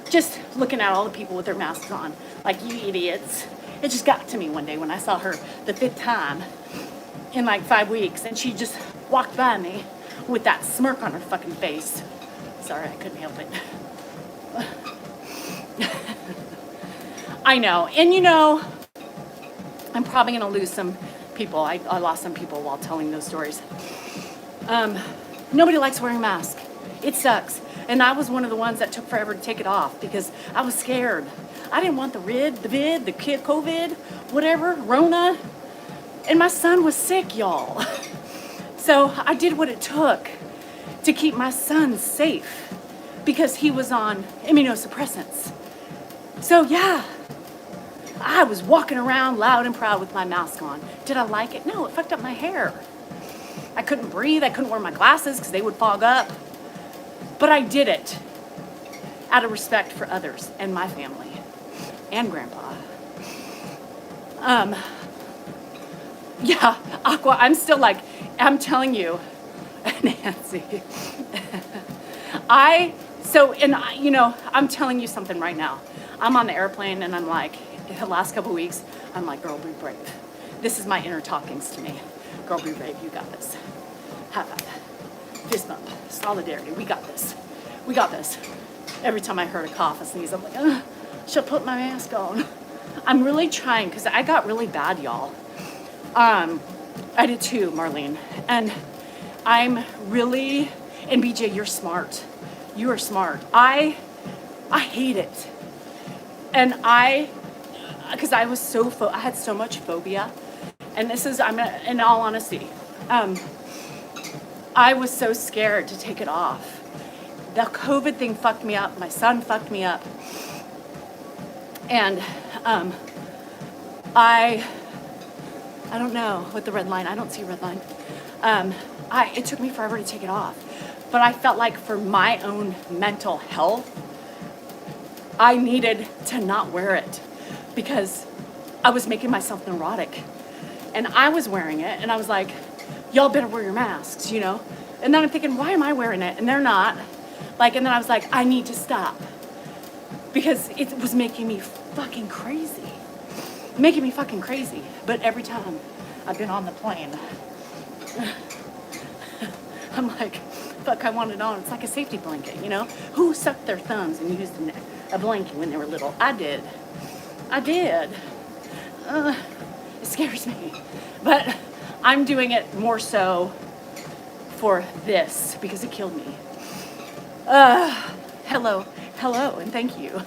just looking at all the people with their masks on. Like, you idiots. It just got to me one day when I saw her the 5th time in like 5 weeks. And she just walked by me with that smirk on her fucking face. Sorry, I couldn't help it. I know. And you know, I'm probably going to lose some people. I lost some people while telling those stories. Nobody likes wearing a mask. It sucks. And I was one of the ones that took forever to take it off because I was scared. I didn't want the vid, the COVID, whatever, Rona. And my son was sick, y'all. So I did what it took to keep my son safe because he was on immunosuppressants. So yeah, I was walking around loud and proud with my mask on. Did I like it? No, it fucked up my hair. I couldn't breathe. I couldn't wear my glasses because they would fog up. But I did it out of respect for others and my family and Grandpa. Yeah, Aqua, I'm still like, I'm telling you, Nancy. I'm telling you something right now. I'm on the airplane and I'm like, the last couple weeks, I'm like, girl, be brave. This is my inner talkings to me. Girl, be brave, you got this. High five. Fist bump. Solidarity, we got this. We got this. Every time I heard a cough, a sneeze, I'm like, ugh, should put my mask on. I'm really trying, because I got really bad, y'all. I did too, Marlene. And I'm really, and BJ, you're smart. You are smart. I hate it. And because I had so much phobia, and this is, in all honesty, I was so scared to take it off. The COVID thing fucked me up. My son fucked me up. And I don't know what the red line, I don't see a red line. It took me forever to take it off. But I felt like for my own mental health, I needed to not wear it because I was making myself neurotic. And I was wearing it and I was like, y'all better wear your masks, you know? And then I'm thinking, why am I wearing it? And they're not. Like, and then I was like, I need to stop because it was making me fucking crazy. Making me fucking crazy. But every time I've been on the plane, I'm like, fuck, I want it on. It's like a safety blanket, you know? Who sucked their thumbs and used a blanket when they were little? I did. It scares me. But I'm doing it more so for this because it killed me. Hello, and thank you.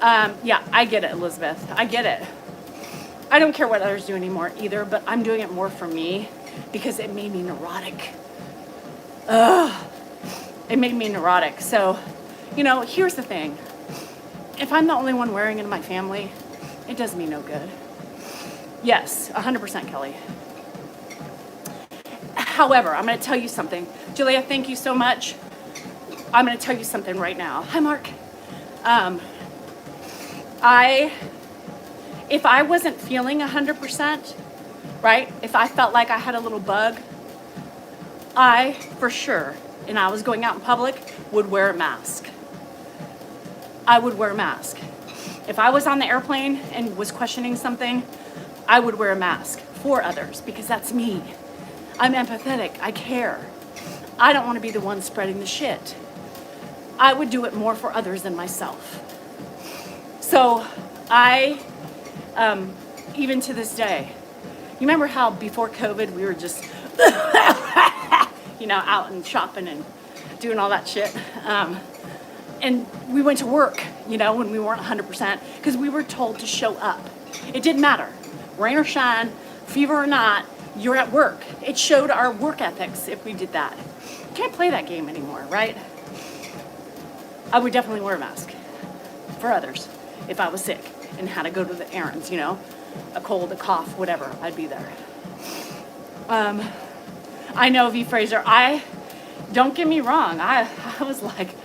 Yeah, I get it, Elizabeth. I get it. I don't care what others do anymore either, but I'm doing it more for me because it made me neurotic. It made me neurotic. So, you know, here's the thing. If I'm the only one wearing it in my family, it does me no good. Yes, 100% Kelly. However, I'm going to tell you something. Julia, thank you so much. I'm going to tell you something right now. Hi, Mark. If I wasn't feeling 100%, right? If I felt like I had a little bug, I, for sure, and I was going out in public, would wear a mask. I would wear a mask. If I was on the airplane and was questioning something, I would wear a mask for others because that's me. I'm empathetic. I care. I don't want to be the one spreading the shit. I would do it more for others than myself. So even to this day, you remember how before COVID we were just, you know, out and shopping and doing all that shit. And we went to work, you know, when we weren't 100% because we were told to show up. It didn't matter, rain or shine, fever or not, you're at work. It showed our work ethics if we did that. You can't play that game anymore, right? I would definitely wear a mask for others if I was sick and had to go to the errands, you know, a cold, a cough, whatever, I'd be there. I know V. Fraser, don't get me wrong, I was like,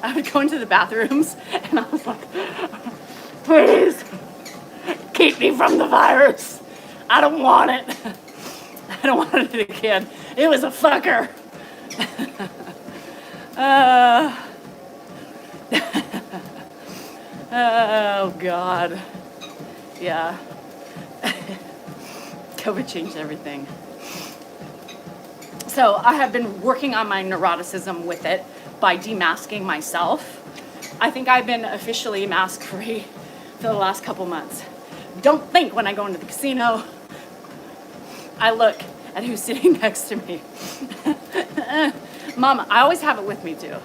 I would go into the bathrooms and I was like, please keep me from the virus. I don't want it. I don't want it again. It was a fucker. Oh, God. Yeah. COVID changed everything. So I have been working on my neuroticism with it by demasking myself. I think I've been officially mask-free for the last couple months. Don't think when I go into the casino, I look at who's sitting next to me. Mom, I always have it with me too.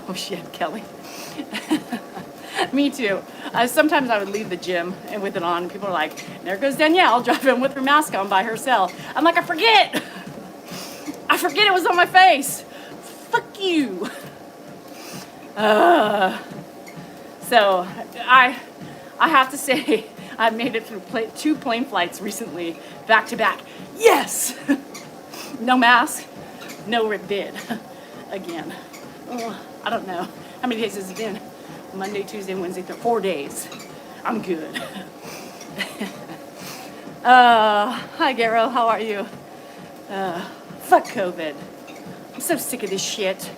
Oh shit, Kelly. Me too. Sometimes I would leave the gym and with it on, and people are like, there goes Danielle driving with her mask on by herself. I'm like, I forget it was on my face. Fuck you. So I have to say, I've made it through 2 plane flights recently, back to back. Yes! No mask, no bid. Again. I don't know. How many days has it been? Monday, Tuesday, Wednesday, 4 days. I'm good. Hi, Garo. How are you? Fuck COVID. I'm so sick of this shit.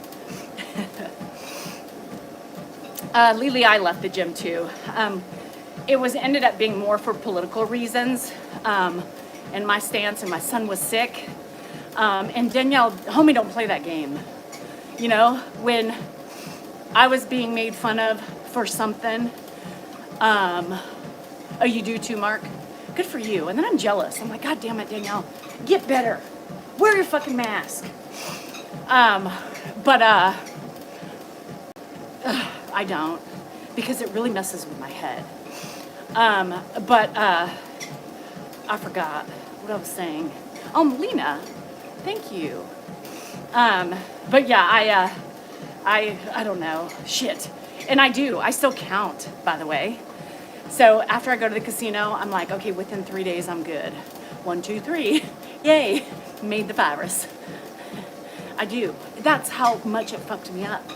Lily, I left the gym too. It ended up being more for political reasons, and my stance, and my son was sick. And Danielle, homie, don't play that game. You know, when I was being made fun of for something, oh, you do too, Mark? Good for you. And then I'm jealous. I'm like, God damn it, Danielle, get better. Wear your fucking mask. But I don't, because it really messes with my head. But I forgot what I was saying. Oh, Lena, thank you. But yeah, I don't know. Shit. And I still count, by the way. So after I go to the casino, I'm like, okay, within 3 days, I'm good. 1, 2, 3. Yay. Made the virus. I do. That's how much it fucked me up.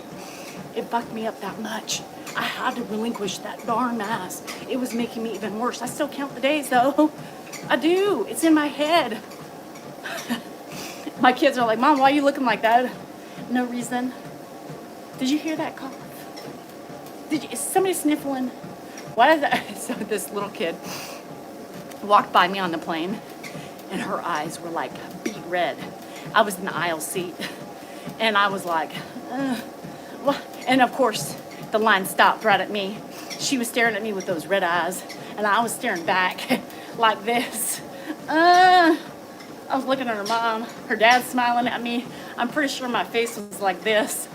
It fucked me up that much. I had to relinquish that darn mask. It was making me even worse. I still count the days though. I do. It's in my head. My kids are like, Mom, why are you looking like that? No reason. Did you hear that cough? Is somebody sniffling? Why is that? So this little kid walked by me on the plane and her eyes were like beet red. I was in the aisle seat and I was like, what? And of course the line stopped right at me. She was staring at me with those red eyes and I was staring back like this. I was looking at her mom, her dad smiling at me. I'm pretty sure my face was like this.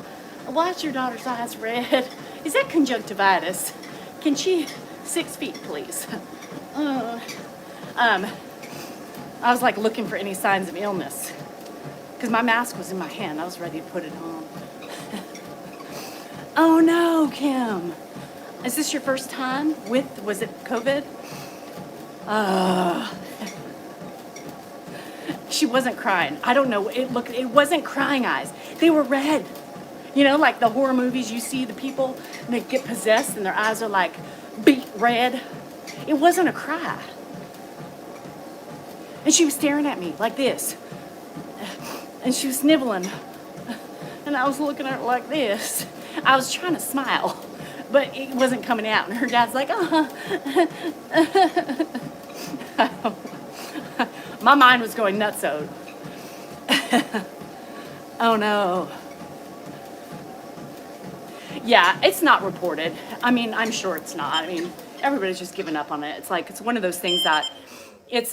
Why is your daughter's eyes red? Is that conjunctivitis? Can she 6 feet, please? I was like looking for any signs of illness because my mask was in my hand. I was ready to put it on. Oh no, Kim. Is this your first time was it COVID? She wasn't crying. I don't know. It wasn't crying eyes. They were red. You know, like the horror movies you see the people and they get possessed and their eyes are like beet red. It wasn't a cry. And she was staring at me like this. And she was sniveling. And I was looking at her like this. I was trying to smile, but it wasn't coming out. And her dad's like, My mind was going nutso. Oh no. Yeah, it's not reported. I mean, I'm sure it's not. I mean, everybody's just given up on it. It's like, it's one of those things that it's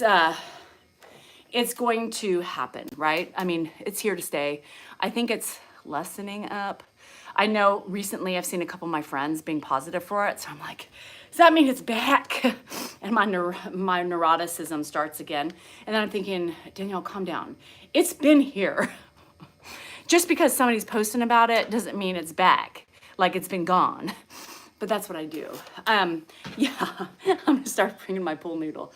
going to happen, right? I mean, it's here to stay. I think it's lessening up. I know recently I've seen a couple of my friends being positive for it. So I'm like, does that mean it's back? And my neuroticism starts again. And then I'm thinking, Danielle, calm down. It's been here. Just because somebody's posting about it doesn't mean it's back. Like it's been gone. But that's what I do. Yeah, I'm gonna start bringing my pool noodle.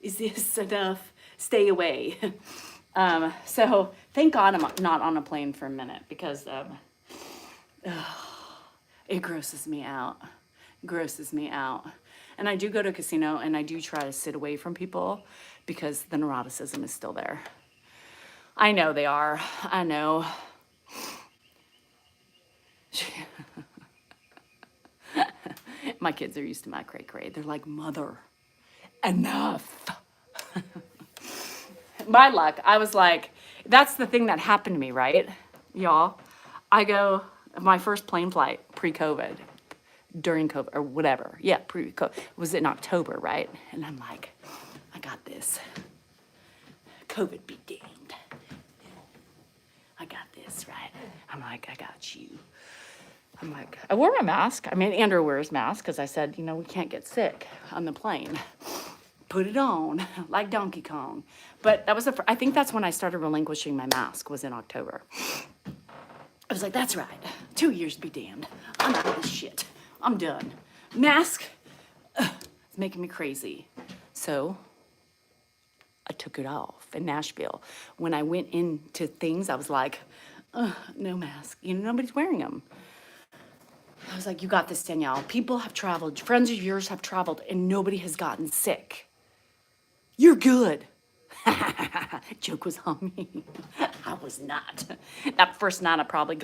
Is this enough? Stay away. So thank God I'm not on a plane for a minute because it grosses me out. Grosses me out. And I do go to a casino and I do try to sit away from people because the neuroticism is still there. I know they are. I know. My kids are used to my cray-cray. They're like, Mother, enough. My luck, I was like, that's the thing that happened to me, right, y'all? I go, my first plane flight pre-COVID, during COVID, or whatever. Yeah, pre-COVID, was in October, right? And I'm like, I got this. COVID be damned. I got this, right? I'm like, I got you. I'm like, I wore my mask. I mean, Andrew wears mask because I said, we can't get sick on the plane. Put it on like Donkey Kong. But that was I think that's when I started relinquishing my mask was in October. I was like, that's right. 2 years be damned. I'm out of this shit. I'm done. Mask, it's making me crazy. So I took it off in Nashville. When I went into things, I was like, no mask. Nobody's wearing them. I was like, you got this, Danielle. People have traveled, friends of yours have traveled, and nobody has gotten sick. You're good. Joke was on me. I was not. That first night I probably